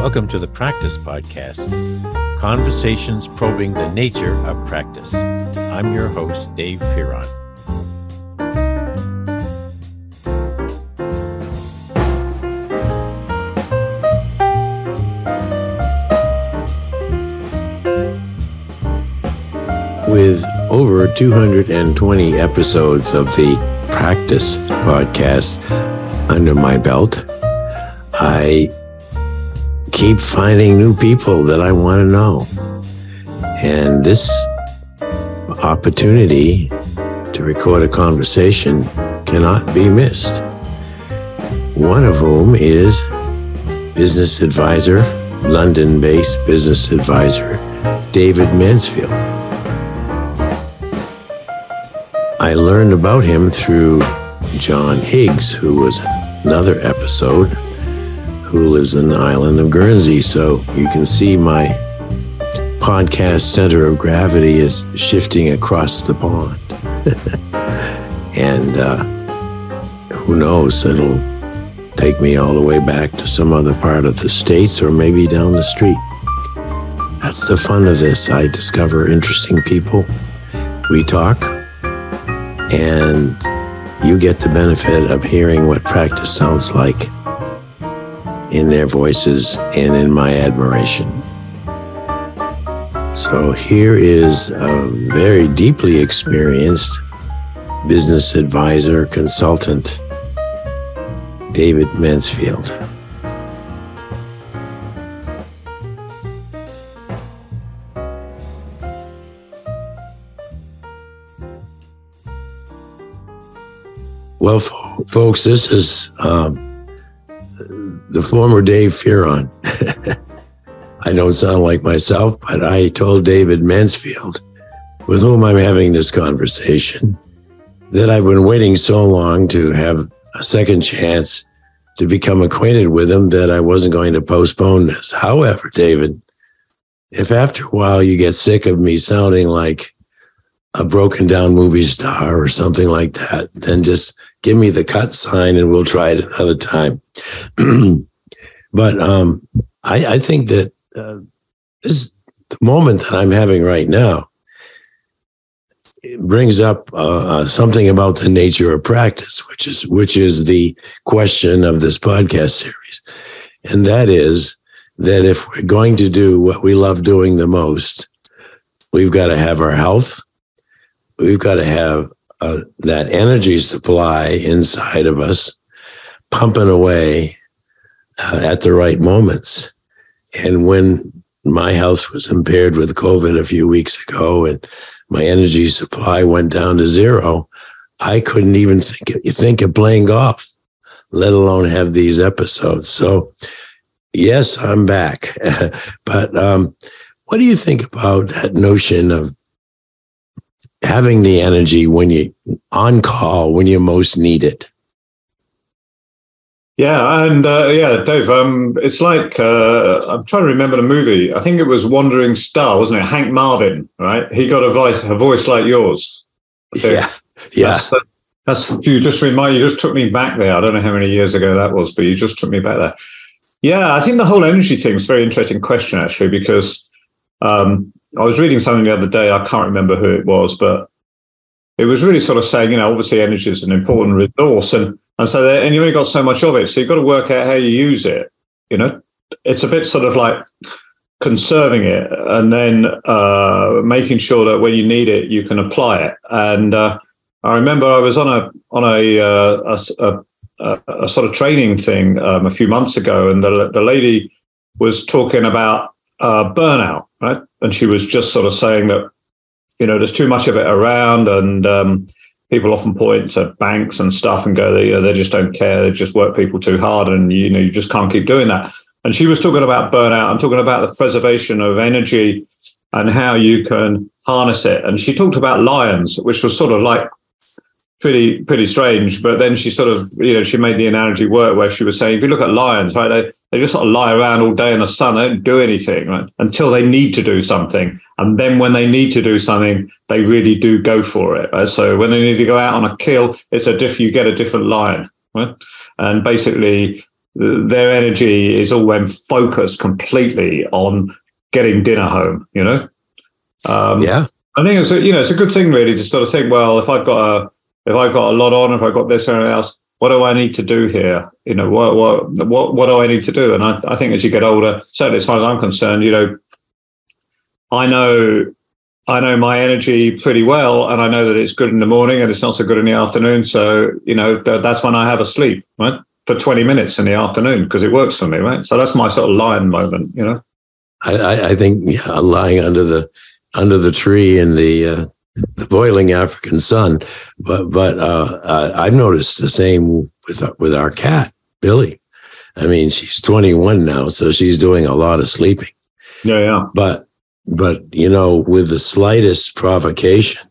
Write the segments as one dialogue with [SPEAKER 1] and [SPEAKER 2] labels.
[SPEAKER 1] Welcome to the Practice Podcast, conversations probing the nature of practice. I'm your host, Dave Fearon. With over 220 episodes of the Practice Podcast under my belt, I keep finding new people that I want to know. And this opportunity to record a conversation cannot be missed. One of whom is business advisor, London-based business advisor, David Mansfield. I learned about him through John Higgs, who was another episode, who lives in the island of Guernsey. So you can see my podcast center of gravity is shifting across the pond. And who knows, it'll take me all the way back to some other part of the States or maybe down the street. That's the fun of this. I discover interesting people. We talk, and you get the benefit of hearing what practice sounds like in their voices and in my admiration. So here is a very deeply experienced business advisor, consultant, David Mansfield. Well, folks, this is the former Dave Fearon. I don't sound like myself, but I told David Mansfield, with whom I'm having this conversation, that I've been waiting so long to have a second chance to become acquainted with him that I wasn't going to postpone this. However, David, if after a while you get sick of me sounding like a broken down movie star or something like that, then just give me the cut sign and we'll try it another time. But I think that this the moment that I'm having right now, it brings up something about the nature of practice, which is the question of this podcast series. And that is that if we're going to do what we love doing the most, we've got to have our health. We've got to have that energy supply inside of us pumping away at the right moments. And when my health was impaired with COVID a few weeks ago and my energy supply went down to zero, I couldn't even think of playing golf, let alone have these episodes. So yes, I'm back. But what do you think about that notion of having the energy when you on call when you most need it?
[SPEAKER 2] Yeah, and Dave, it's like I'm trying to remember the movie. I think it was Wandering Star, wasn't it? Hank Marvin, right? He got a voice like yours.
[SPEAKER 1] Yeah.
[SPEAKER 2] That's you just took me back there. I don't know how many years ago that was, but you just took me back there. Yeah, I think the whole energy thing is a very interesting question, actually, because I was reading something the other day. I can't remember who it was, but it was really sort of saying, obviously energy is an important resource, and you've only got so much of it, so you've got to work out how you use it. It's a bit sort of like conserving it, and then making sure that when you need it, you can apply it. And I remember I was on a sort of training thing a few months ago, and the lady was talking about burnout, right? And she was just sort of saying that, there's too much of it around, and people often point to banks and stuff and go, they just don't care. They just work people too hard, and you just can't keep doing that. And she was talking about burnout and talking about the preservation of energy and how you can harness it. And she talked about lions, which was sort of like pretty strange. But then she sort of, she made the analogy work where she was saying, if you look at lions, right, they just sort of lie around all day in the sun. They don't do anything, right, until they need to do something. And then when they need to do something, they really do go for it. Right? So when they need to go out on a kill, you get a different lion. Right? And basically, their energy is all then focused completely on getting dinner home,
[SPEAKER 1] Yeah.
[SPEAKER 2] I think it's a good thing really to sort of think, well, if I've got a lot on, if I've got this or anything else, what do I need to do here? What do I need to do? And I think as you get older, certainly as far as I'm concerned, I know my energy pretty well, and I know that it's good in the morning and it's not so good in the afternoon. So, that's when I have a sleep, right? For 20 minutes in the afternoon, because it works for me, right? So that's my sort of lion moment,
[SPEAKER 1] I think lying under the tree in the boiling African sun, but I've noticed the same with our cat Billy. I mean, she's 21 now, so she's doing a lot of sleeping.
[SPEAKER 2] Yeah.
[SPEAKER 1] But with the slightest provocation,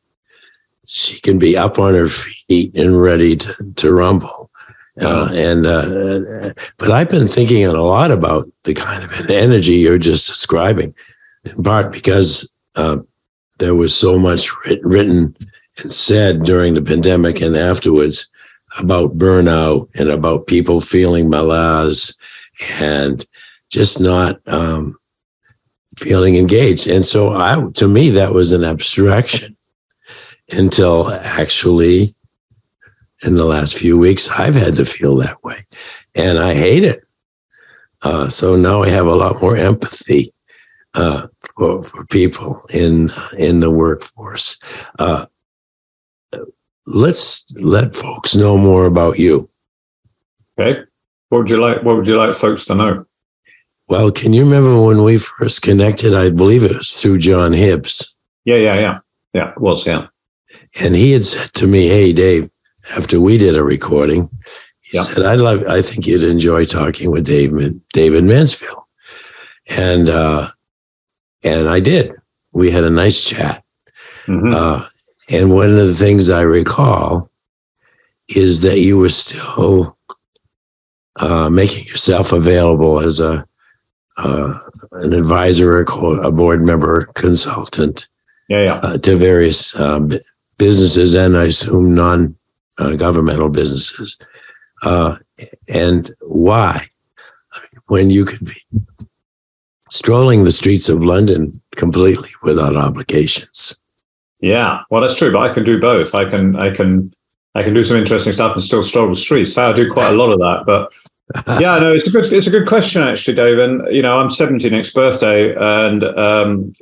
[SPEAKER 1] she can be up on her feet and ready to rumble. But I've been thinking a lot about the kind of energy you're just describing, in part because there was so much written and said during the pandemic and afterwards about burnout and about people feeling malaise and just not feeling engaged. And so to me, that was an abstraction until actually in the last few weeks, I've had to feel that way, and I hate it. So now I have a lot more empathy for people in the workforce. Let's let folks know more about you.
[SPEAKER 2] Okay. What would you like folks to know?
[SPEAKER 1] Well, can you remember when we first connected? I believe it was through John Hibbs.
[SPEAKER 2] Yeah, it was, yeah.
[SPEAKER 1] And he had said to me, "Hey, Dave," after we did a recording, he said, I think you'd enjoy talking with David Mansfield. And I did. We had a nice chat. Mm-hmm. And one of the things I recall is that you were still making yourself available as an advisor, a board member, consultant to various businesses, and I assume non-governmental businesses. And why? When you could be strolling the streets of London completely without obligations.
[SPEAKER 2] Yeah, well, that's true, but I can do both. I can do some interesting stuff and still stroll the streets. I do quite a lot of that, but yeah, no, it's a good question actually, Dave. And I'm 70 next birthday, and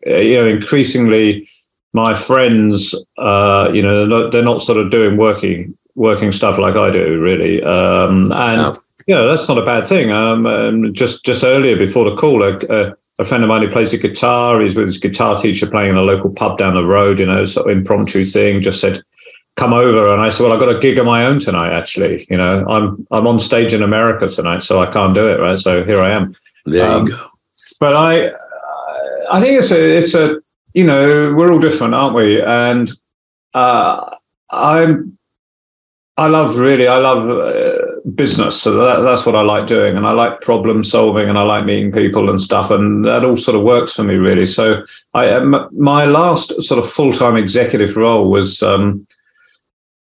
[SPEAKER 2] increasingly my friends, they're not sort of doing working stuff like I do, really. That's not a bad thing. Just earlier before the call, a friend of mine who plays the guitar, he's with his guitar teacher playing in a local pub down the road, sort of impromptu thing, just said, come over. And I said, well, I've got a gig of my own tonight, actually. I'm on stage in America tonight, so I can't do it, right? So here I am.
[SPEAKER 1] There you go.
[SPEAKER 2] But I think it's a we're all different, aren't we? And I love business, so that's what I like doing, and I like problem solving, and I like meeting people and stuff, and that all sort of works for me, really. So my last sort of full-time executive role was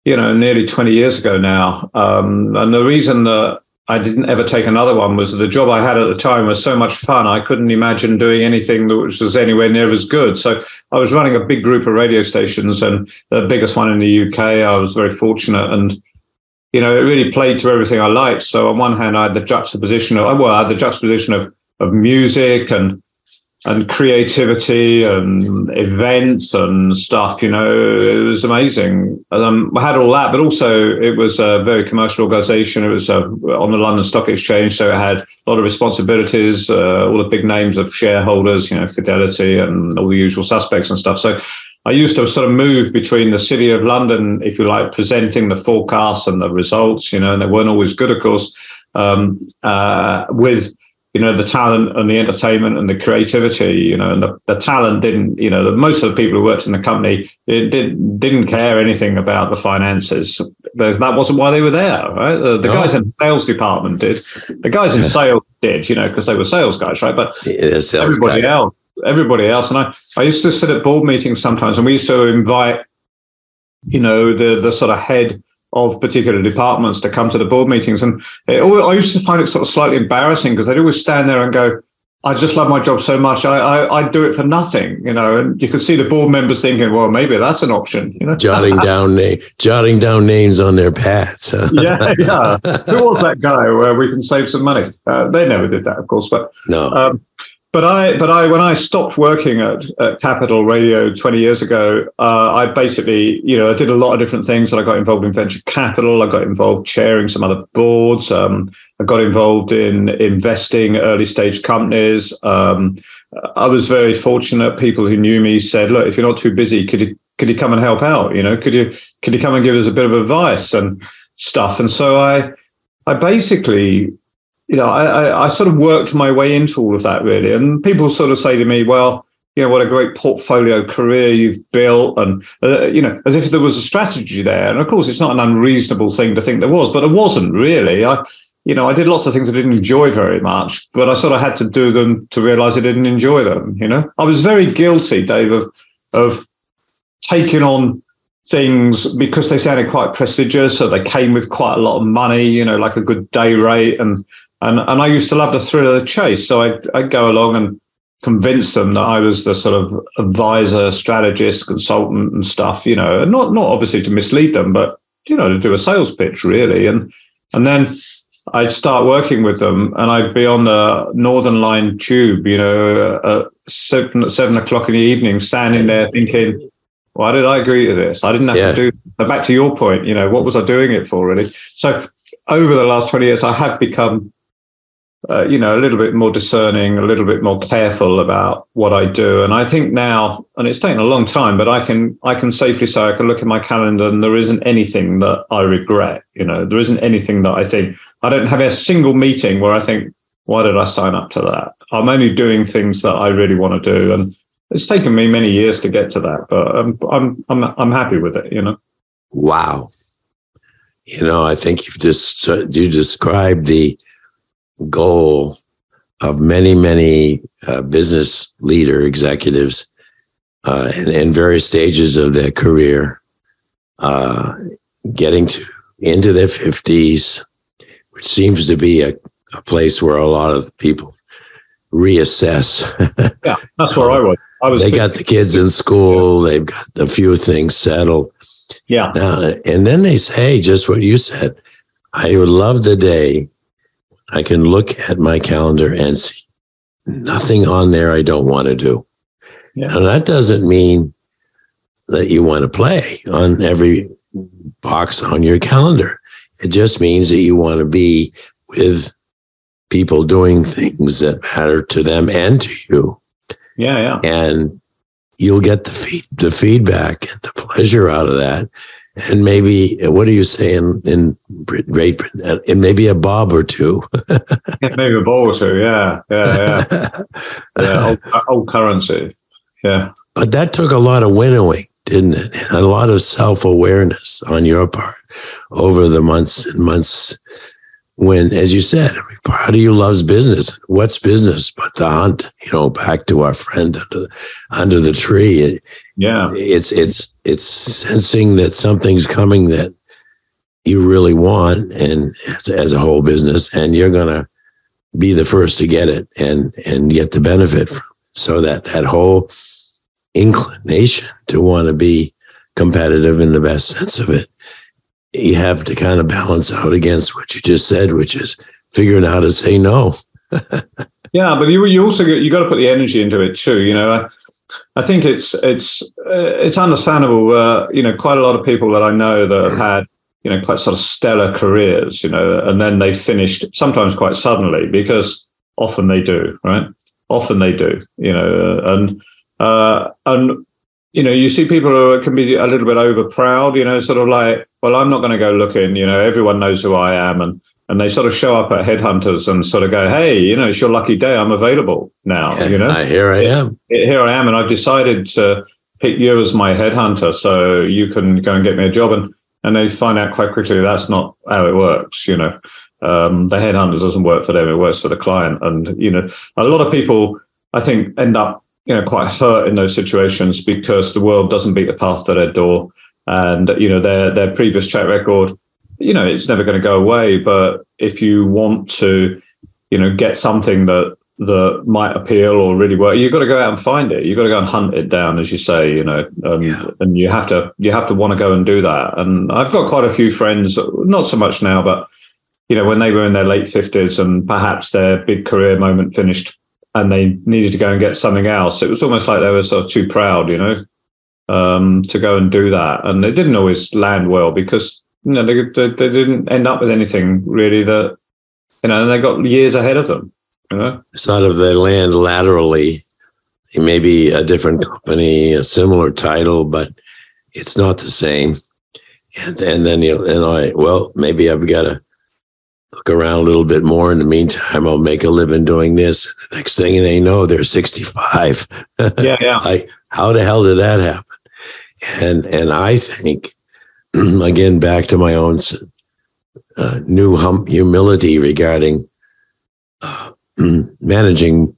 [SPEAKER 2] nearly 20 years ago now, and the reason that I didn't ever take another one was the job I had at the time was so much fun. I couldn't imagine doing anything that was anywhere near as good. So I was running a big group of radio stations, and the biggest one in the UK. I was very fortunate, and it really played to everything I liked. So on one hand, I had the juxtaposition of music and creativity and events and stuff. It was amazing. I had all that, but also it was a very commercial organization. It was on the London Stock Exchange, so it had a lot of responsibilities, all the big names of shareholders, Fidelity and all the usual suspects and stuff. So I used to sort of move between the city of London, if you like, presenting the forecasts and the results, and they weren't always good, of course, with the talent and the entertainment and the creativity, and the talent didn't, most of the people who worked in the company didn't care anything about the finances. That wasn't why they were there, right? The guys in the sales department did. The guys in sales did, because they were sales guys, right? But everybody else. And I used to sit at board meetings sometimes, and we used to invite, the sort of head of particular departments to come to the board meetings. And I used to find it sort of slightly embarrassing because they'd always stand there and go, I just love my job so much. I do it for nothing, and you could see the board members thinking, well, maybe that's an option,
[SPEAKER 1] Jotting down names on their pads.
[SPEAKER 2] Yeah. Who was that guy where we can save some money? They never did that, of course, but
[SPEAKER 1] no.
[SPEAKER 2] But when I stopped working at Capital Radio 20 years ago, I basically, I did a lot of different things. And I got involved in venture capital. I got involved chairing some other boards. I got involved in investing early stage companies. I was very fortunate. People who knew me said, look, if you're not too busy, could you come and help out? Could you come and give us a bit of advice and stuff? And so I basically, I sort of worked my way into all of that, really. And people sort of say to me, well, what a great portfolio career you've built. And, as if there was a strategy there. And of course, it's not an unreasonable thing to think there was, but it wasn't really. I did lots of things I didn't enjoy very much, but I sort of had to do them to realize I didn't enjoy them. I was very guilty, Dave, of taking on things because they sounded quite prestigious. So they came with quite a lot of money, like a good day rate. And I used to love the thrill of the chase. So I'd go along and convince them that I was the sort of advisor, strategist, consultant and stuff, and not obviously to mislead them, but, to do a sales pitch, really. And then I'd start working with them and I'd be on the Northern Line tube, at 7 o'clock in the evening, standing there thinking, why did I agree to this? I didn't have to do it. But back to your point, what was I doing it for, really? So over the last 20 years, I have become a little bit more discerning, a little bit more careful about what I do. And I think now, and it's taken a long time, but I can safely say I can look at my calendar and there isn't anything that I regret. There isn't anything that I think, I don't have a single meeting where I think, why did I sign up to that? I'm only doing things that I really want to do. And it's taken me many years to get to that, but I'm happy with it,
[SPEAKER 1] Wow. I think you described the goal of many business executives in various stages of their career, getting into their 50s, which seems to be a place where a lot of people reassess.
[SPEAKER 2] Yeah, that's where I was.
[SPEAKER 1] They got the kids in school. They've got a few things settled.
[SPEAKER 2] Yeah.
[SPEAKER 1] And then they say just what you said. I would love the day I can look at my calendar and see nothing on there I don't want to do. Yeah. Now, that doesn't mean that you want to play on every box on your calendar. It just means that you want to be with people doing things that matter to them and to you.
[SPEAKER 2] Yeah.
[SPEAKER 1] And you'll get the feedback and the pleasure out of that. And maybe, what do you say in Great Britain? And maybe a bob or two.
[SPEAKER 2] Maybe a bob or two, yeah. Old currency, yeah.
[SPEAKER 1] But that took a lot of winnowing, didn't it? And a lot of self-awareness on your part over the months and months when, as you said, part of you loves business. What's business but the hunt? Back to our friend under the tree.
[SPEAKER 2] Yeah,
[SPEAKER 1] it's sensing that something's coming that you really want, and as a whole business, and you're gonna be the first to get it and get the benefit from it. So that whole inclination to want to be competitive in the best sense of it, you have to kind of balance out against what you just said, which is figuring out how to say no.
[SPEAKER 2] Yeah, but you also you got to put the energy into it too. I think it's understandable. Quite a lot of people that I know that have had quite sort of stellar careers, and then they finished sometimes quite suddenly, because often they do, right? Often they do, and you see people who can be a little bit over proud, sort of like, well, I'm not going to go looking, everyone knows who I am. And they sort of show up at headhunters and sort of go, hey, it's your lucky day. I'm available now,
[SPEAKER 1] Here I am.
[SPEAKER 2] Here I am. And I've decided to pick you as my headhunter so you can go and get me a job. And they find out quite quickly that's not how it works, The headhunter doesn't work for them. It works for the client. And, a lot of people, I think, end up, quite hurt in those situations because the world doesn't beat the path to their door. And, their previous track record it's never going to go away. But if you want to, get something that might appeal or really work, you've got to go out and find it. You've got to go and hunt it down, as you say, and you have to want to go and do that. And I've got quite a few friends, not so much now, but when they were in their late 50s and perhaps their big career moment finished and they needed to go and get something else, it was almost like they were sort of too proud, to go and do that. And it didn't always land well because, they didn't end up with anything really that, and they got years ahead of them,
[SPEAKER 1] Sort of they land laterally, maybe a different company, a similar title, but it's not the same. And then, maybe I've got to look around a little bit more. In the meantime, I'll make a living doing this. And the next thing they know, they're 65.
[SPEAKER 2] Yeah.
[SPEAKER 1] Like, how the hell did that happen? And I think, again, back to my own new humility regarding managing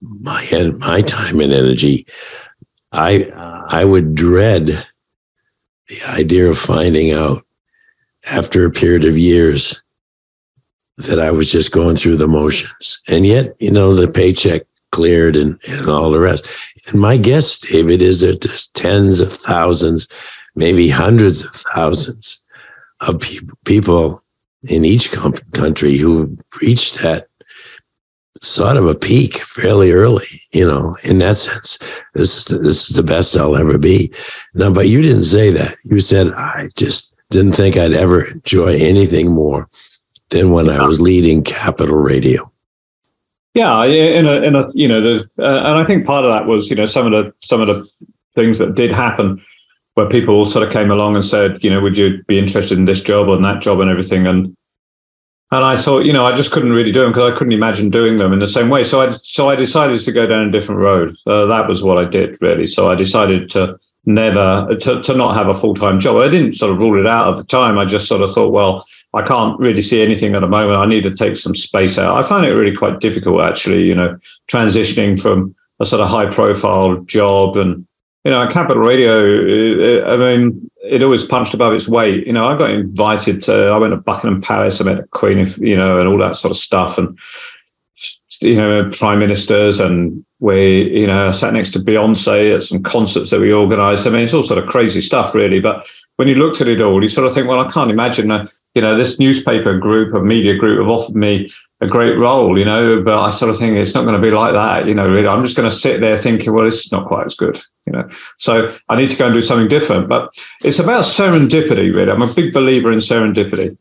[SPEAKER 1] my time and energy. I would dread the idea of finding out after a period of years that I was just going through the motions. And yet, the paycheck cleared and all the rest. And my guess, David, is that there's tens of thousands, maybe hundreds of thousands of people in each country who reached that sort of a peak fairly early, in that sense. This is the best I'll ever be. Now, but you didn't say that. You said, I just didn't think I'd ever enjoy anything more than when I was leading Capital Radio.
[SPEAKER 2] Yeah, and I think part of that was, some of the things that did happen where people sort of came along and said, would you be interested in this job or that job and everything, and I thought, I just couldn't really do them because I couldn't imagine doing them in the same way. So I decided to go down a different road. That was what I did, really. So I decided to not have a full-time job. I didn't sort of rule it out at the time. I just sort of thought, well, I can't really see anything at the moment. I need to take some space out. I found it really quite difficult, actually, transitioning from a sort of high-profile job and, at Capital Radio, it always punched above its weight. I got invited I went to Buckingham Palace, I met the Queen, and all that sort of stuff, and, prime ministers, and we, sat next to Beyonce at some concerts that we organised. It's all sort of crazy stuff, really. But when you looked at it all, you sort of think, well, I can't imagine this newspaper group, a media group, have offered me a great role, but I sort of think it's not going to be like that, really. I'm just going to sit there thinking, well, this is not quite as good, So I need to go and do something different. But it's about serendipity, really. I'm a big believer in serendipity.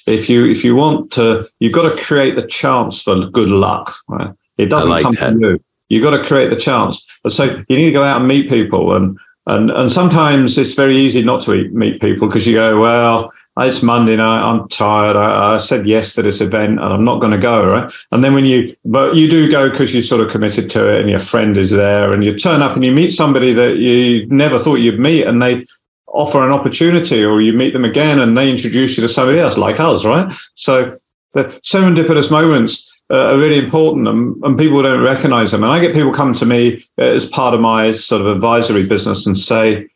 [SPEAKER 2] If you want to, you've got to create the chance for good luck. Right? It doesn't come from you. You've got to create the chance. So you need to go out and meet people. And sometimes it's very easy not to meet people because you go, well, it's Monday night, I'm tired, I said yes to this event and I'm not going to go, right? And then but you do go because you sort of committed to it and your friend is there and you turn up and you meet somebody that you never thought you'd meet and they offer an opportunity, or you meet them again and they introduce you to somebody else like us, right? So the serendipitous moments are really important and people don't recognize them. And I get people come to me as part of my sort of advisory business and say,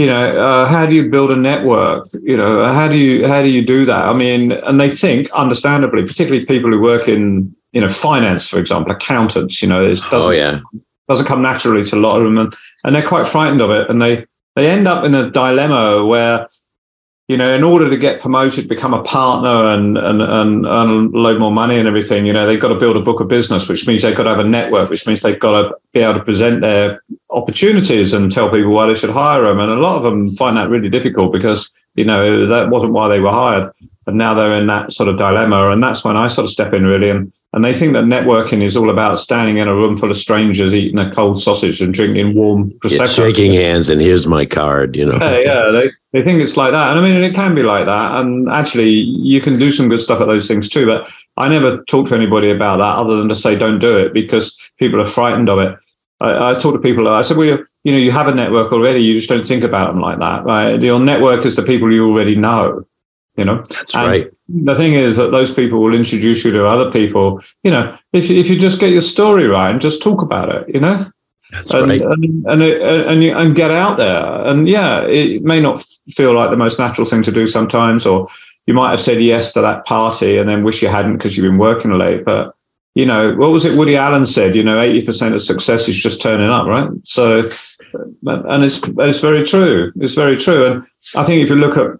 [SPEAKER 2] how do you build a network? How do you do that? And they think, understandably, particularly people who work in, finance, for example, accountants, it doesn't come naturally to a lot of them, and they're quite frightened of it, and they end up in a dilemma where, in order to get promoted, become a partner and earn a load more money and everything, they've got to build a book of business, which means they've got to have a network, which means they've got to be able to present their opportunities and tell people why they should hire them. And a lot of them find that really difficult because, that wasn't why they were hired. And now they're in that sort of dilemma. And that's when I sort of step in, really. And they think that networking is all about standing in a room full of strangers, eating a cold sausage and drinking warm Prosecco.
[SPEAKER 1] Shaking hands and here's my card,
[SPEAKER 2] Yeah. They think it's like that. And it can be like that. And actually, you can do some good stuff at those things too. But I never talk to anybody about that other than to say, don't do it, because people are frightened of it. I talk to people, I said, well, you have a network already. You just don't think about them like that, right? Your network is the people you already know.
[SPEAKER 1] That's right.
[SPEAKER 2] The thing is that those people will introduce you to other people. If you just get your story right and just talk about it,
[SPEAKER 1] That's right.
[SPEAKER 2] And get out there. And it may not feel like the most natural thing to do sometimes, or you might have said yes to that party and then wish you hadn't because you've been working late. But, what was it Woody Allen said? 80% of success is just turning up, right? So, and it's very true. It's very true. And I think if you look at,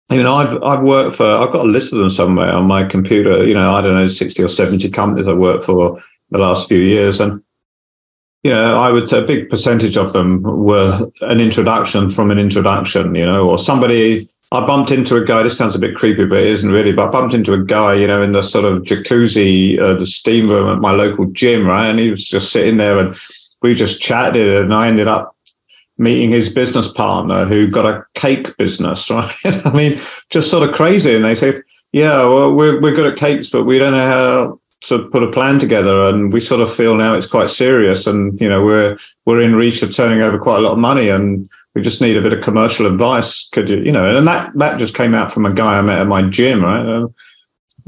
[SPEAKER 2] I've worked for, I've got a list of them somewhere on my computer, I don't know, 60 or 70 companies I've worked for the last few years. And, I would say a big percentage of them were an introduction from an introduction, or somebody. I bumped into a guy, this sounds a bit creepy, but it isn't really, but I bumped into a guy, in the sort of jacuzzi, the steam room at my local gym, right? And he was just sitting there and we just chatted, and I ended up meeting his business partner who got a cake business, right? I mean, just sort of crazy. And they said, yeah, well, we're good at cakes, but we don't know how to put a plan together. And we sort of feel now it's quite serious. And, we're in reach of turning over quite a lot of money, and we just need a bit of commercial advice. Could you, and that just came out from a guy I met at my gym, right? And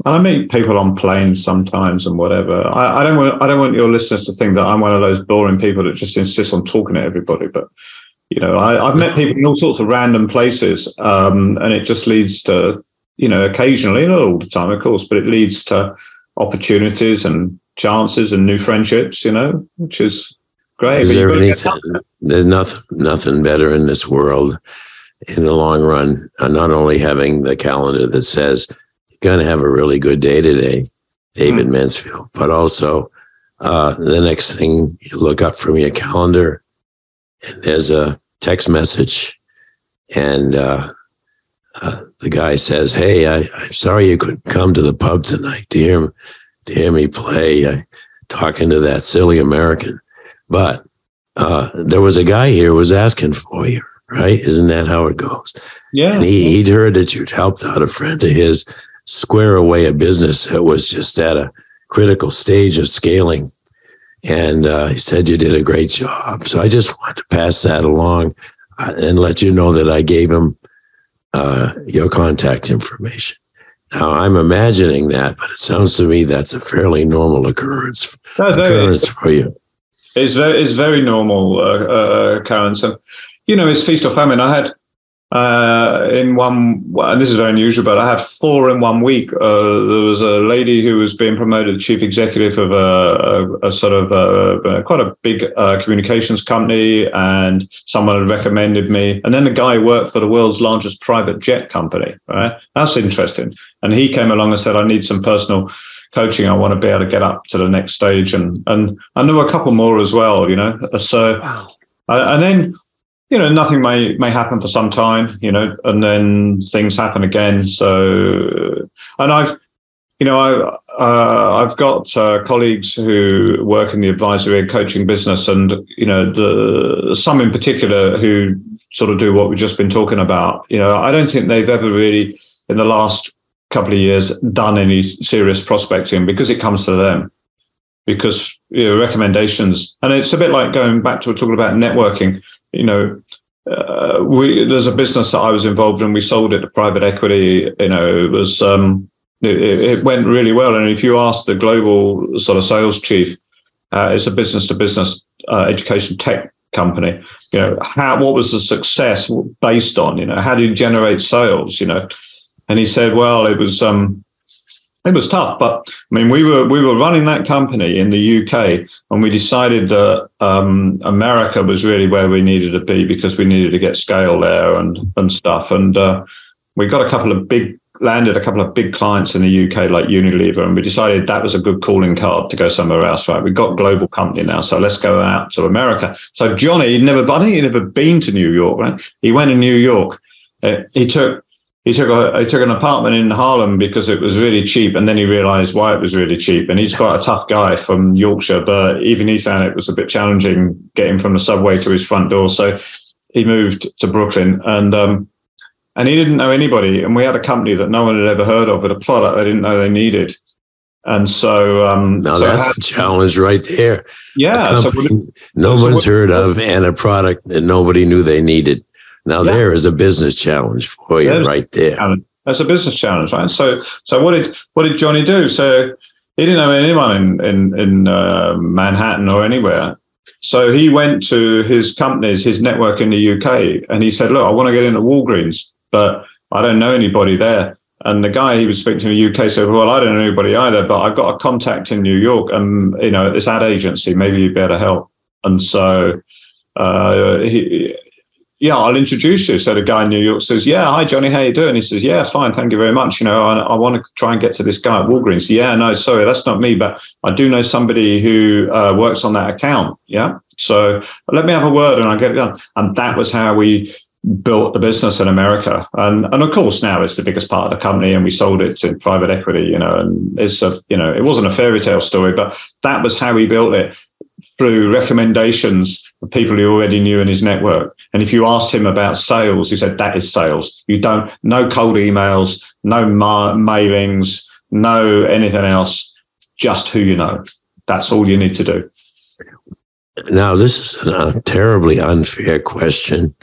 [SPEAKER 2] I meet people on planes sometimes and whatever. I don't want your listeners to think that I'm one of those boring people that just insists on talking to everybody. But, I've met people in all sorts of random places, and it just leads to, occasionally, not all the time, of course, but it leads to opportunities and chances and new friendships, which is great.
[SPEAKER 1] There's nothing better in this world in the long run. Not only having the calendar that says you're going to have a really good day today, David Mansfield, but also the next thing you look up from your calendar and there's a text message, and the guy says, "Hey, I'm sorry you couldn't come to the pub tonight to hear me play. Talking to that silly American, but there was a guy here who was asking for you, right? Isn't that how it goes?"
[SPEAKER 2] Yeah.
[SPEAKER 1] And he'd heard that you'd helped out a friend of his square away a business that was just at a critical stage of scaling. And he said you did a great job. So I just wanted to pass that along and let you know that I gave him your contact information. Now, I'm imagining that, but it sounds to me that's a fairly normal occurrence for you.
[SPEAKER 2] It's very normal occurrence. And, it's feast or famine. I had in one, and this is very unusual, but I had 4 in 1 week. There was a lady who was being promoted chief executive of a sort of quite a big communications company, and someone had recommended me. And then the guy worked for the world's largest private jet company, right? That's interesting. And he came along and said, I need some personal coaching. I want to be able to get up to the next stage. And I knew a couple more as well, So, wow. And then, nothing may happen for some time, and then things happen again. So, and I've got colleagues who work in the advisory and coaching business, and some in particular who sort of do what we've just been talking about. I don't think they've ever really, in the last couple of years, done any serious prospecting because it comes to them. Because recommendations, and it's a bit like going back to talking about networking. There's a business that I was involved in. We sold it to private equity. It was it went really well. And if you ask the global sort of sales chief, it's a business to business education tech company. What was the success based on? How do you generate sales? And he said, well, it was tough, but I mean, we were running that company in the UK, and we decided that America was really where we needed to be because we needed to get scale there and stuff. And we got landed a couple of big clients in the UK, like Unilever, and we decided that was a good calling card to go somewhere else, right? We've got a global company now, so let's go out to America. So Johnny, I think he'd never been to New York, right? He went to New York. He took an apartment in Harlem because it was really cheap, and then he realized why it was really cheap. And he's quite a tough guy from Yorkshire, but even he found it was a bit challenging getting from the subway to his front door. So he moved to Brooklyn, and he didn't know anybody. And we had a company that no one had ever heard of with a product they didn't know they needed. And so
[SPEAKER 1] now that's a challenge right there.
[SPEAKER 2] Yeah,
[SPEAKER 1] no one's heard of, and a product that nobody knew they needed. Now there is a business challenge for you right there.
[SPEAKER 2] That's a business challenge, right? So what did Johnny do? So he didn't know anyone in Manhattan or anywhere. So he went to his companies, his network in the UK, and he said, "Look, I want to get into Walgreens, but I don't know anybody there." And the guy he was speaking to in the UK said, well, I don't know anybody either, but I've got a contact in New York and, at this ad agency, maybe you'd be able to help. And so, I'll introduce you. So the guy in New York says, yeah, hi, Johnny, how you doing? He says, yeah, fine, thank you very much. I want to try and get to this guy at Walgreens. Yeah, no, sorry, that's not me, but I do know somebody who works on that account. Yeah. So let me have a word and I'll get it done. And that was how we built the business in America. And of course, now it's the biggest part of the company and we sold it to private equity, and it's it wasn't a fairy tale story, but that was how we built it, through recommendations of people he already knew in his network. And if you asked him about sales, he said, that is sales. No cold emails, no mailings, no anything else, just who you know. That's all you need to do.
[SPEAKER 1] Now, this is a terribly unfair question,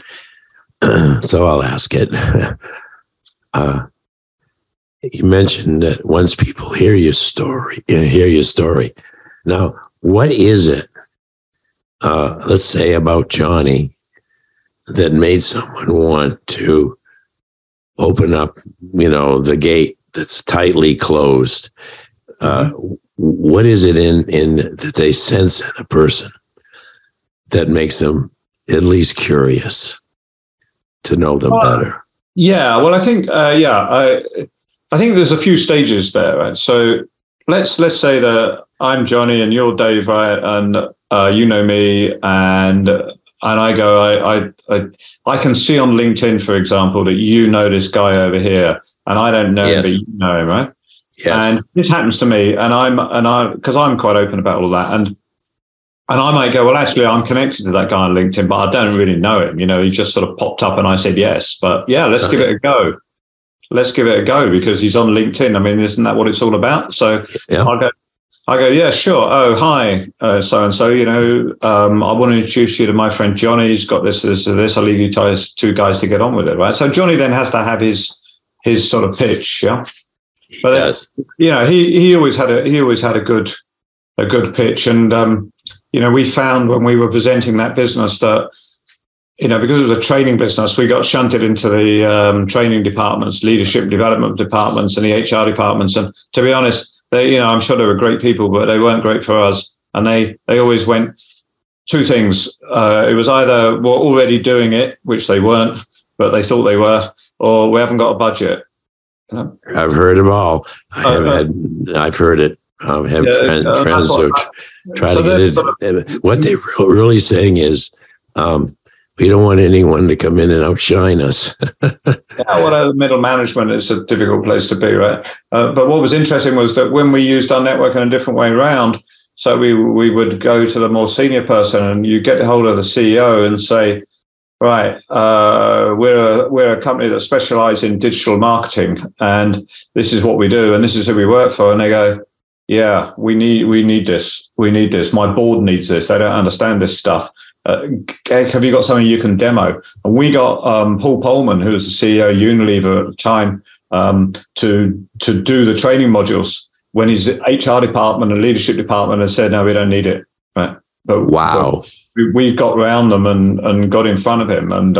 [SPEAKER 1] so I'll ask it. You mentioned that once people hear your story. Now, what is it, let's say, about Johnny that made someone want to open up, the gate that's tightly closed? What is it in that they sense in a person that makes them at least curious to know them better?
[SPEAKER 2] Yeah, well, I think, I think there's a few stages there, right? So let's say that I'm Johnny and you're Dave, right? And you know me, and I go, I can see on LinkedIn, for example, that you know this guy over here, and I don't know him, but you know him, right?
[SPEAKER 1] Yes.
[SPEAKER 2] And this happens to me, because I'm quite open about all that, and I might go, well, actually, I'm connected to that guy on LinkedIn, but I don't really know him. He just sort of popped up, and I said yes, but yeah, let's give it a go. Let's give it a go because he's on LinkedIn. I mean, isn't that what it's all about? So yeah. I go, yeah, sure. Oh, hi, so-and-so, I want to introduce you to my friend Johnny. He's got this. I'll leave you two guys to get on with it, right? So Johnny then has to have his sort of pitch, yeah? But
[SPEAKER 1] yes.
[SPEAKER 2] He always had a good pitch. And, we found when we were presenting that business that, because it was a training business, we got shunted into the training departments, leadership development departments, and the HR departments. And to be honest, I'm sure they were great people, but they weren't great for us. And they always went two things. It was either we're already doing it, which they weren't, but they thought they were, or we haven't got a budget.
[SPEAKER 1] I've heard them all. I've heard it. I've had friends who try to get it. What they're really saying is, we don't want anyone to come in and outshine us.
[SPEAKER 2] Middle management is a difficult place to be, right? But what was interesting was that when we used our network in a different way around, so we would go to the more senior person and you get a hold of the CEO and say, right, we're a company that specializes in digital marketing, and this is what we do, and this is who we work for. And they go, yeah, we need this. We need this. My board needs this. They don't understand this stuff. Have you got something you can demo? And we got Paul Polman, who was the CEO of Unilever at the time, to do the training modules when his HR department and leadership department had said, no, we don't need it. Right? But
[SPEAKER 1] wow.
[SPEAKER 2] We got around them and got in front of him and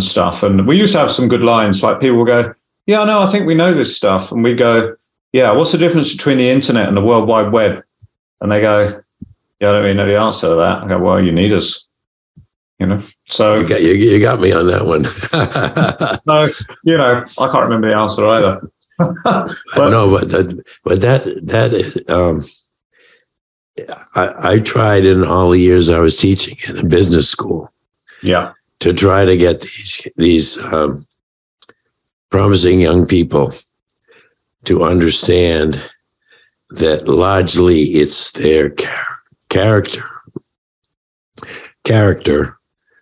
[SPEAKER 2] stuff. And we used to have some good lines. Like people would go, yeah, no, I think we know this stuff. And we go, yeah, what's the difference between the internet and the World Wide Web? And they go, yeah, I don't really know the answer to that. I go, well, you need us, So
[SPEAKER 1] you got me on that one.
[SPEAKER 2] No, I can't remember the answer either.
[SPEAKER 1] but that is, I tried in all the years I was teaching in a business school.
[SPEAKER 2] Yeah.
[SPEAKER 1] To try to get these promising young people to understand that largely it's their character,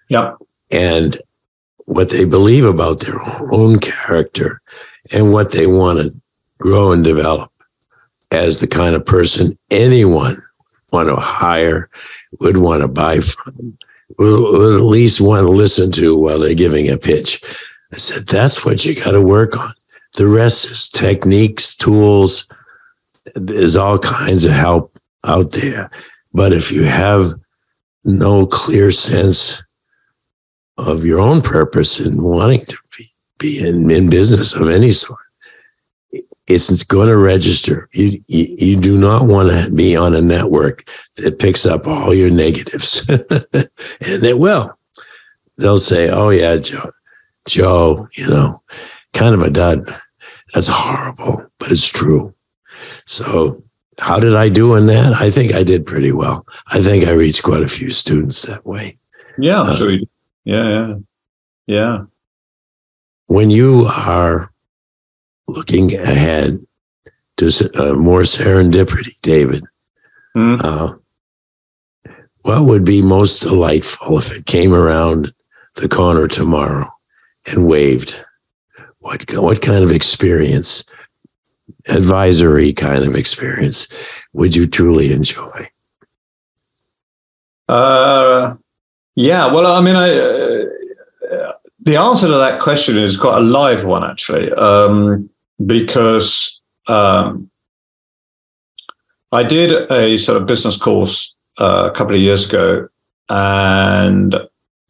[SPEAKER 2] yep,
[SPEAKER 1] and what they believe about their own character and what they want to grow and develop as the kind of person anyone would want to hire, would want to buy from, would at least want to listen to while they're giving a pitch. I said, that's what you got to work on. The rest is techniques, tools. There's all kinds of help out there. But if you have no clear sense of your own purpose in wanting to be in business of any sort, it's going to register. You do not want to be on a network that picks up all your negatives. And it will. They'll say, oh, yeah, Joe, kind of a dud. That's horrible, but it's true. So how did I do in that? I think I did pretty well. I think I reached quite a few students that way.
[SPEAKER 2] Yeah, I'm sure you did. Yeah.
[SPEAKER 1] When you are looking ahead to more serendipity, David, what would be most delightful if it came around the corner tomorrow and waved? What kind of experience, advisory kind of experience, would you truly enjoy?
[SPEAKER 2] Yeah, well, I mean, the answer to that question is quite a live one, actually, because I did a sort of business course a couple of years ago, and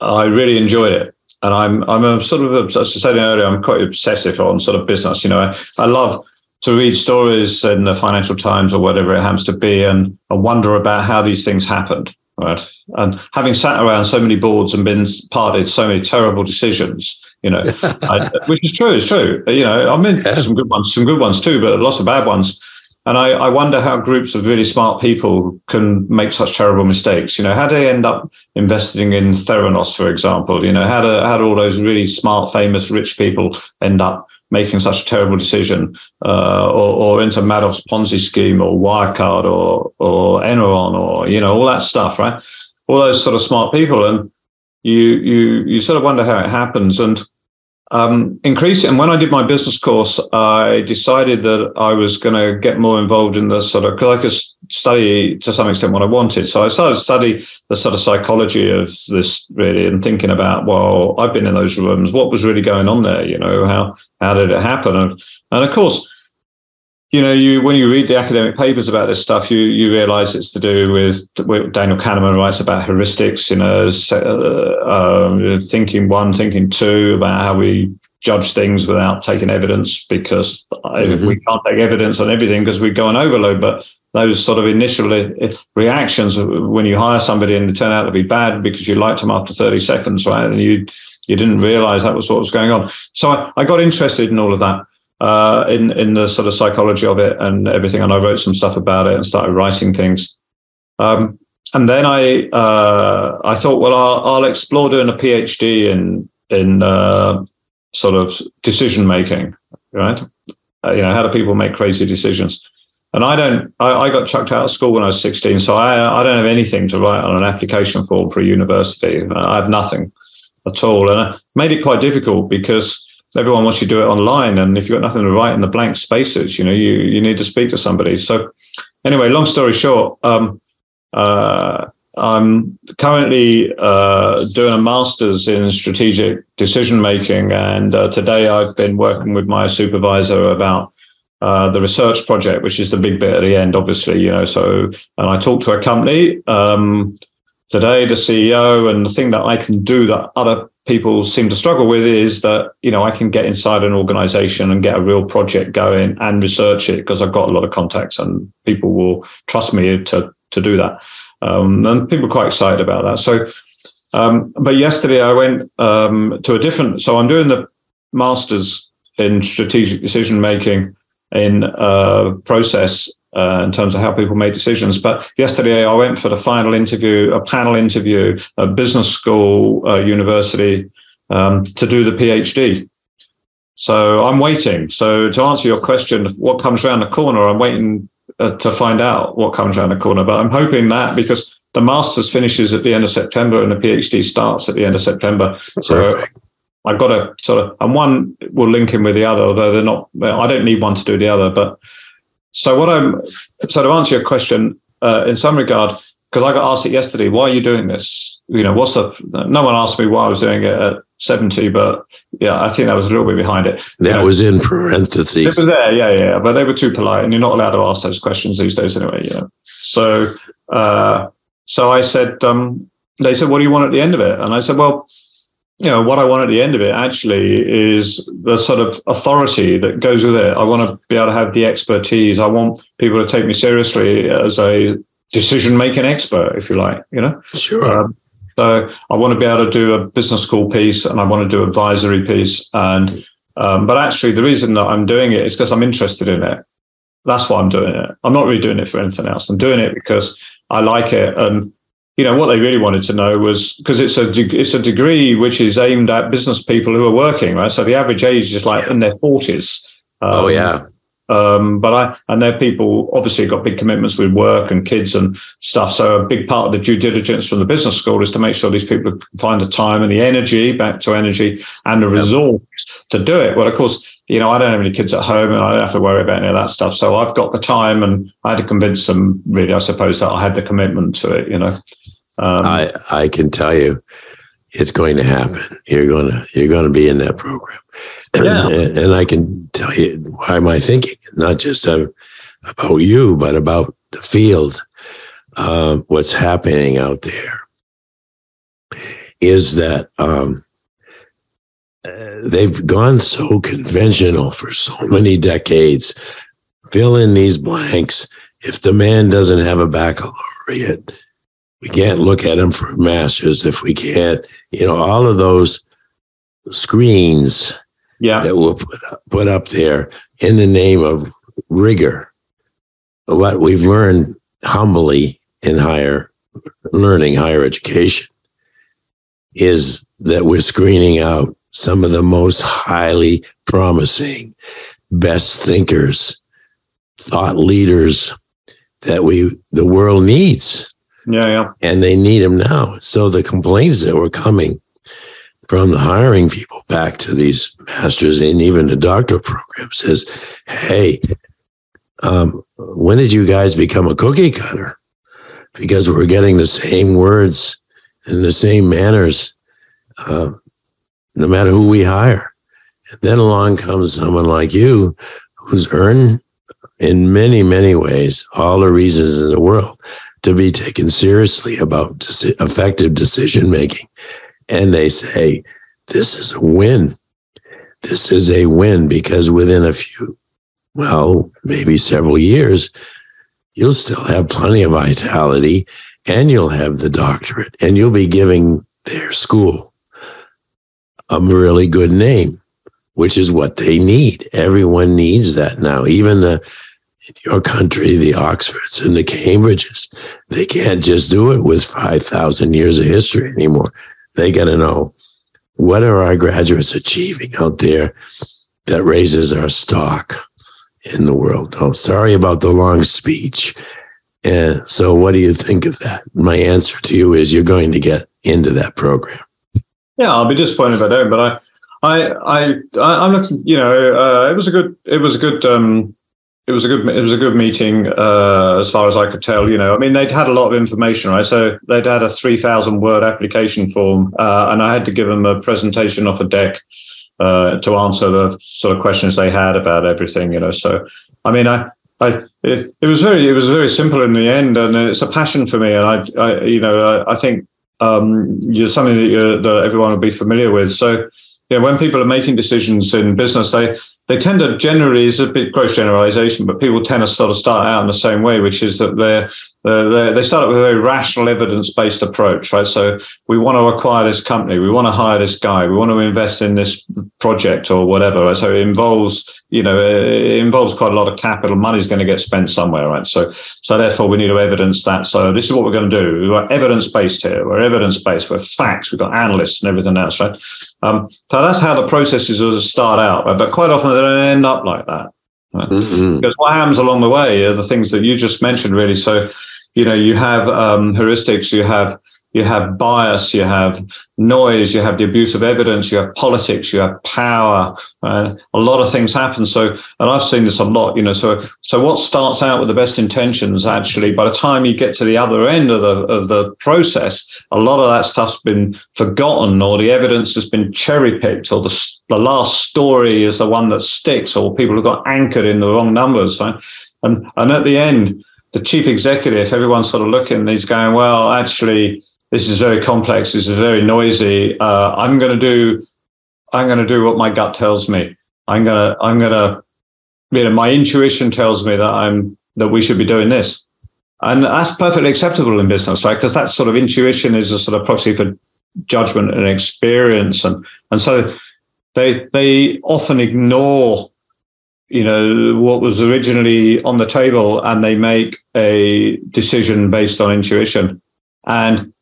[SPEAKER 2] I really enjoyed it. And I'm a sort of, as I said earlier, I'm quite obsessive on sort of business. I love to read stories in the Financial Times or whatever it happens to be, and wonder about how these things happened. Right. And having sat around so many boards and been part of so many terrible decisions, which is true, it's true. I mean, some good ones too, but lots of bad ones. And I wonder how groups of really smart people can make such terrible mistakes. How do they end up investing in Theranos, for example? How do all those really smart, famous, rich people end up making such a terrible decision, or into Madoff's Ponzi scheme, or Wirecard, or Enron, or all that stuff, right? All those sort of smart people, and you sort of wonder how it happens. And increasing, when I did my business course, I decided that I was going to get more involved in the sort of, because I could study to some extent what I wanted. So I started to study the sort of psychology of this, really, and thinking about, well, I've been in those rooms. What was really going on there? How did it happen? And of course, when you read the academic papers about this stuff, you realize it's to do with Daniel Kahneman writes about heuristics, thinking one, thinking two, about how we judge things without taking evidence, because we can't take evidence on everything because we go on overload. But those sort of initial reactions when you hire somebody and they turn out to be bad because you liked them after 30 seconds, right? And you didn't realize that was what was going on. So I got interested in all of that. In the sort of psychology of it and everything, and I wrote some stuff about it and started writing things. And then I thought, well, I'll explore doing a PhD in sort of decision making, right? How do people make crazy decisions? And I got chucked out of school when I was 16, so I don't have anything to write on an application form for a university. I have nothing at all, and it made it quite difficult because everyone wants you to do it online, and if you've got nothing to write in the blank spaces, you need to speak to somebody. So anyway, long story short, I'm currently doing a master's in strategic decision making, and today I've been working with my supervisor about the research project, which is the big bit at the end, obviously. So, and I talked to a company today, the CEO, and the thing that I can do that other people seem to struggle with is that, I can get inside an organization and get a real project going and research it because I've got a lot of contacts and people will trust me to do that. And people are quite excited about that. So, but yesterday I went so I'm doing the master's in strategic decision making in process in terms of how people make decisions. But yesterday I went for the final interview, a panel interview at business school, university, to do the PhD. So I'm waiting. So to answer your question, what comes around the corner, I'm waiting to find out what comes around the corner. But I'm hoping that, because the master's finishes at the end of September and the PhD starts at the end of September. So perfect. I've got to sort of, and one will link in with the other, although they're not, I don't need one to do the other. But so to answer your question, in some regard, because I got asked it yesterday, why are you doing this? No one asked me why I was doing it at 70, but yeah, I think that was a little bit behind it.
[SPEAKER 1] That was in parentheses.
[SPEAKER 2] It was there, yeah, but they were too polite, and you're not allowed to ask those questions these days anyway, So I said, they said, what do you want at the end of it? And I said, well, what I want at the end of it actually is the sort of authority that goes with it. I want to be able to have the expertise. I want people to take me seriously as a decision-making expert, if you like,
[SPEAKER 1] Sure.
[SPEAKER 2] So I want to be able to do a business school piece, and I want to do advisory piece. And but actually, the reason that I'm doing it is because I'm interested in it. That's why I'm doing it. I'm not really doing it for anything else. I'm doing it because I like it. And what they really wanted to know was, because it's a degree which is aimed at business people who are working, right? So the average age is like in their 40s.
[SPEAKER 1] Oh yeah.
[SPEAKER 2] And they're people obviously got big commitments with work and kids and stuff. So a big part of the due diligence from the business school is to make sure these people find the time and the energy, back to energy, and the resource to do it. Well, of course, I don't have any kids at home, and I don't have to worry about any of that stuff. So I've got the time, and I had to convince them, really, I suppose, that I had the commitment to it.
[SPEAKER 1] I can tell you, it's going to happen. You're going to be in that program.
[SPEAKER 2] Yeah.
[SPEAKER 1] And I can tell you why my thinking, not just about you, but about the field, what's happening out there, is that they've gone so conventional for so many decades. Fill in these blanks. If the man doesn't have a baccalaureate, we can't look at him for a master's. If we can't, all of those screens that we'll put up there in the name of rigor. What we've learned humbly in higher education is that we're screening out some of the most highly promising, best thinkers, thought leaders that the world needs.
[SPEAKER 2] Yeah.
[SPEAKER 1] And they need them now. So the complaints that were coming from the hiring people back to these masters and even the doctoral program says, hey, when did you guys become a cookie cutter? Because we're getting the same words and the same manners, no matter who we hire. And then along comes someone like you, who's earned in many, many ways all the reasons in the world to be taken seriously about effective decision-making. And they say, this is a win. This is a win, because within maybe several years, you'll still have plenty of vitality, and you'll have the doctorate, and you'll be giving their school a really good name, which is what they need. Everyone needs that now. Even in your country, the Oxfords and the Cambridges, they can't just do it with 5,000 years of history anymore. They got to know, what are our graduates achieving out there that raises our stock in the world? Oh, sorry about the long speech. And so what do you think of that? My answer to you is you're going to get into that program.
[SPEAKER 2] Yeah, I'll be disappointed if I don't, but I'm looking, it was a good meeting, as far as I could tell. They'd had a lot of information, right? So they'd had a 3,000 word application form, and I had to give them a presentation off a deck to answer the sort of questions they had about everything. So, it was very simple in the end, and it's a passion for me. And I think something that everyone will be familiar with. So, when people are making decisions in business, they tend to generally, it's a bit gross generalization, but people tend to sort of start out in the same way, which is that they start with a very rational, evidence-based approach, right? So we want to acquire this company, we want to hire this guy, we want to invest in this project or whatever. Right? So it involves quite a lot of capital. Money's going to get spent somewhere, right? So therefore we need to evidence that. So this is what we're going to do. We're evidence-based here. We're evidence-based. We're facts. We've got analysts and everything else, right? So that's how the processes start out, right? But quite often they don't end up like that. Right? Mm-hmm. Because what happens along the way are the things that you just mentioned, really. So, you have heuristics, you have bias, you have noise, you have the abuse of evidence, you have politics, you have power. A lot of things happen. So, and I've seen this a lot, so what starts out with the best intentions, actually, by the time you get to the other end of the process, a lot of that stuff's been forgotten, or the evidence has been cherry picked, or the last story is the one that sticks, or people have got anchored in the wrong numbers. Right? And at the end, the chief executive, everyone's sort of looking and he's going, well, actually, this is very complex. This is very noisy. I'm going to do what my gut tells me. I'm gonna, my intuition tells me that we should be doing this. And that's perfectly acceptable in business, right? Because that sort of intuition is a sort of proxy for judgment and experience. And so they often ignore, what was originally on the table, and they make a decision based on intuition. And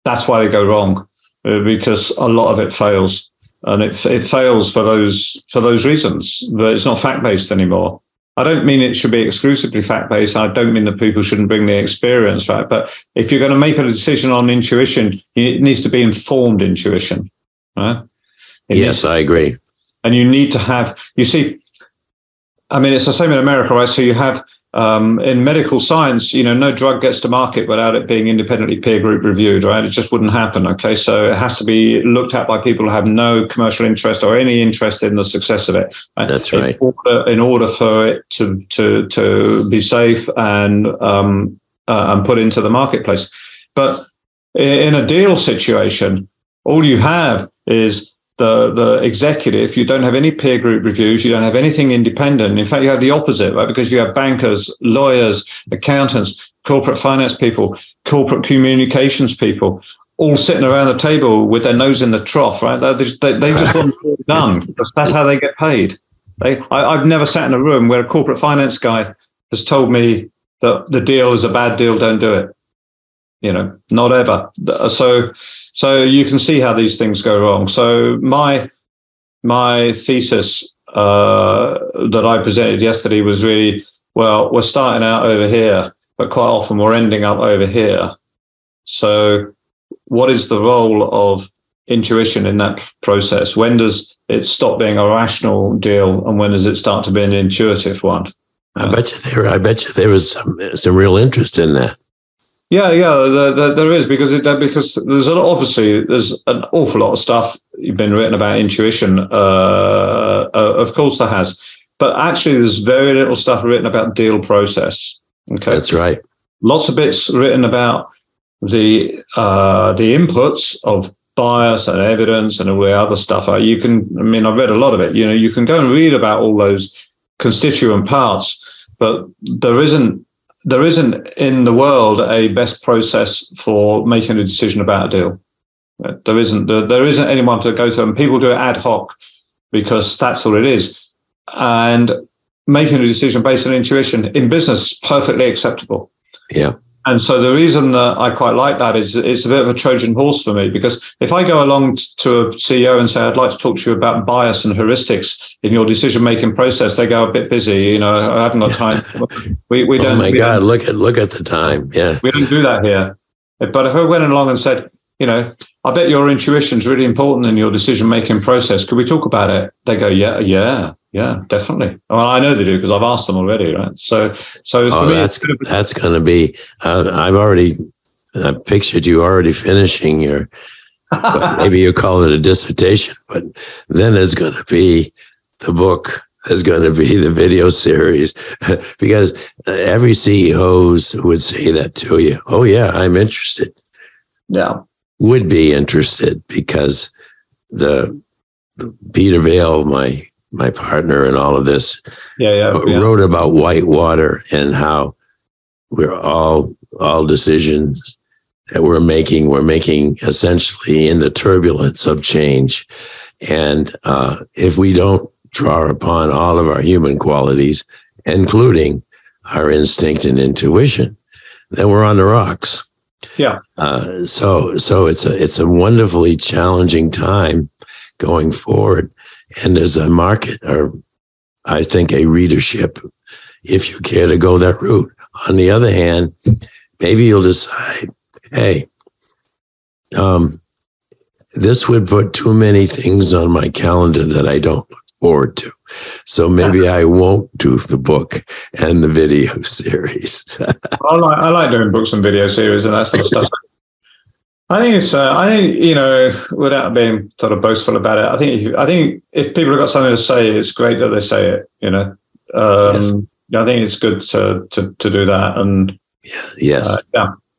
[SPEAKER 2] that's why they go wrong, because a lot of it fails. And it fails for those reasons, but it's not fact-based anymore. I don't mean it should be exclusively fact-based. I don't mean that people shouldn't bring the experience, right? But if you're going to make a decision on intuition, it needs to be informed intuition, right?
[SPEAKER 1] Yes, I agree.
[SPEAKER 2] And you need to have, it's the same in America, right? So you have, in medical science, no drug gets to market without it being independently peer group reviewed, right? It just wouldn't happen. Okay. So it has to be looked at by people who have no commercial interest or any interest in the success of it. Right?
[SPEAKER 1] That's right.
[SPEAKER 2] In order for it to be safe and put into the marketplace. But in a deal situation, all you have is the executive. You don't have any peer group reviews. You don't have anything independent. In fact, you have the opposite, right? Because you have bankers, lawyers, accountants, corporate finance people, corporate communications people, all sitting around the table with their nose in the trough, right? They just want it done, because that's how they get paid. I've never sat in a room where a corporate finance guy has told me that the deal is a bad deal, don't do it. Not ever. So you can see how these things go wrong. So my thesis that I presented yesterday was really, well, we're starting out over here, but quite often we're ending up over here. So what is the role of intuition in that process? When does it stop being a rational deal, and when does it start to be an intuitive one?
[SPEAKER 1] I bet you there was some real interest in that.
[SPEAKER 2] Yeah, there is, because there's there's an awful lot of stuff been written about intuition. Of course there has, but actually there's very little stuff written about deal process. Okay,
[SPEAKER 1] that's right.
[SPEAKER 2] Lots of bits written about the inputs of bias and evidence and all the other stuff. I've read a lot of it. You can go and read about all those constituent parts, but there isn't in the world a best process for making a decision about a deal. There isn't anyone to go to, and people do it ad hoc because that's all it is. And making a decision based on intuition in business is perfectly acceptable.
[SPEAKER 1] Yeah.
[SPEAKER 2] And so the reason that I quite like that is it's a bit of a Trojan horse for me, because if I go along to a CEO and say, I'd like to talk to you about bias and heuristics in your decision-making process, they go, a bit busy, I haven't got time. We don't.
[SPEAKER 1] Oh my God, look at the time. Yeah.
[SPEAKER 2] We don't do that here. But if I went along and said, I bet your intuition's really important in your decision-making process. Could we talk about it? They go, yeah, definitely. Well, I know they do, because I've asked them already, right? So for me,
[SPEAKER 1] that's going to be. I pictured you already finishing your. Maybe you call it a dissertation, but then there's going to be the book. There's going to be the video series, because every CEO would say that to you. Oh yeah, I'm interested.
[SPEAKER 2] Yeah.
[SPEAKER 1] Would be interested, because the Peter Vail, my partner in all of this, wrote about whitewater and how we're all decisions that we're making essentially in the turbulence of change. And if we don't draw upon all of our human qualities, including our instinct and intuition, then we're on the rocks.
[SPEAKER 2] Yeah.
[SPEAKER 1] So it's a wonderfully challenging time going forward, and there's a market, or I think a readership, if you care to go that route. On the other hand, maybe you'll decide, hey, this would put too many things on my calendar that I don't look forward to. So maybe I won't do the book and the video series.
[SPEAKER 2] I like doing books and video series and that sort of stuff. I think without being sort of boastful about it, I think if people have got something to say, it's great that they say it. Yes. I think it's good to do that. And
[SPEAKER 1] yes.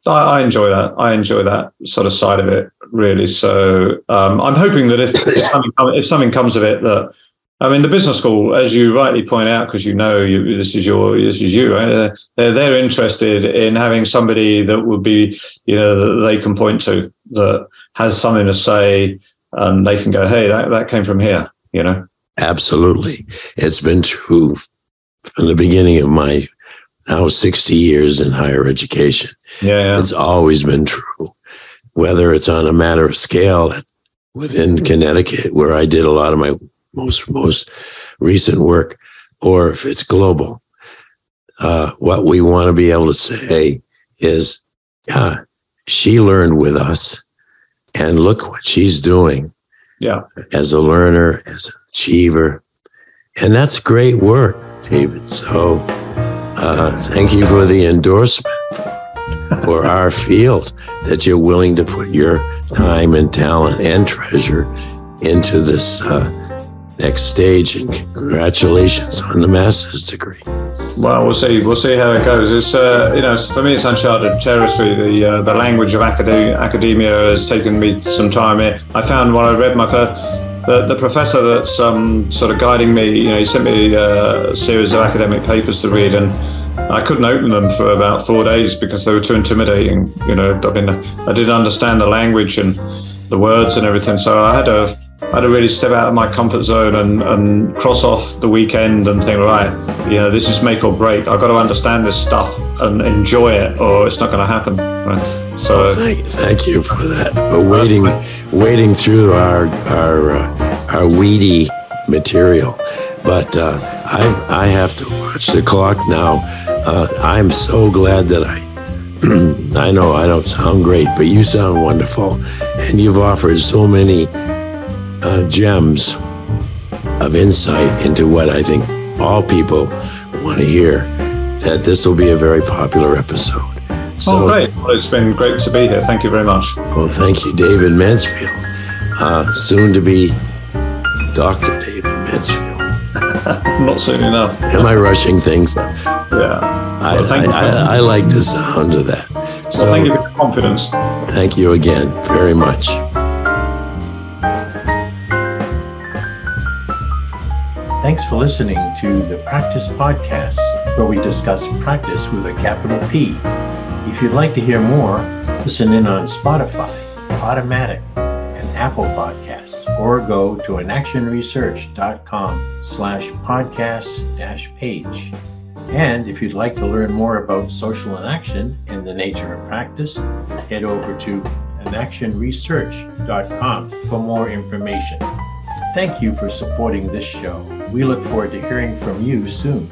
[SPEAKER 2] I enjoy that. I enjoy that sort of side of it, really. So I'm hoping that if something comes of it, that I mean, the business school, as you rightly point out, because this is you, right? They're interested in having somebody that would be, that they can point to, that has something to say, and they can go, hey, that came from here,
[SPEAKER 1] Absolutely. It's been true from the beginning of my now 60 years in higher education.
[SPEAKER 2] Yeah.
[SPEAKER 1] It's always been true, whether it's on a matter of scale within Connecticut, where I did a lot of my most recent work, or if it's global. What we want to be able to say is, she learned with us, and look what she's doing.
[SPEAKER 2] Yeah. As
[SPEAKER 1] a learner, as an achiever. And that's great work, David. So thank you for the endorsement for our field, that you're willing to put your time and talent and treasure into this next stage. And congratulations on the master's degree.
[SPEAKER 2] Well, we'll see how it goes. It's for me, it's uncharted territory. The language of academia has taken me some time. I found when I read my first, the professor that's sort of guiding me, he sent me a series of academic papers to read, and I couldn't open them for about 4 days because they were too intimidating. I didn't understand the language and the words and everything, so I had to really step out of my comfort zone and cross off the weekend and think, right, this is make or break. I've got to understand this stuff and enjoy it, or it's not going to happen. Right? So
[SPEAKER 1] thank you for that. But wading through our weedy material. But I have to watch the clock now. I'm so glad that I know I don't sound great, but you sound wonderful, and you've offered so many gems of insight into what I think all people want to hear, that this will be a very popular episode. So,
[SPEAKER 2] great. Well, it's been great to be here. Thank you very much.
[SPEAKER 1] Well, thank you, David Mansfield. Soon to be Dr. David Mansfield.
[SPEAKER 2] Not soon enough.
[SPEAKER 1] Am I rushing things?
[SPEAKER 2] Yeah.
[SPEAKER 1] I like the sound of that. So
[SPEAKER 2] thank you for your confidence.
[SPEAKER 1] Thank you again very much.
[SPEAKER 3] Thanks for listening to the Practice Podcast, where we discuss practice with a capital P. If you'd like to hear more, listen in on Spotify, Automatic, and Apple Podcasts, or go to inactionresearch.com/podcast-page. And if you'd like to learn more about social inaction and the nature of practice, head over to inactionresearch.com for more information. Thank you for supporting this show. We look forward to hearing from you soon.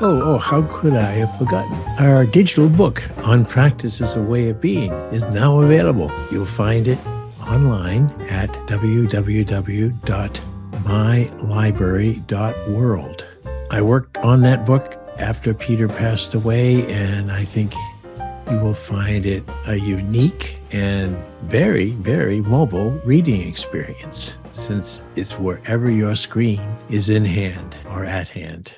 [SPEAKER 3] Oh, how could I have forgotten? Our digital book on Practice as a Way of Being is now available. You'll find it online at www.mylibrary.world. I worked on that book after Peter passed away, and I think you will find it a unique and very, very mobile reading experience, since it's wherever your screen is in hand or at hand.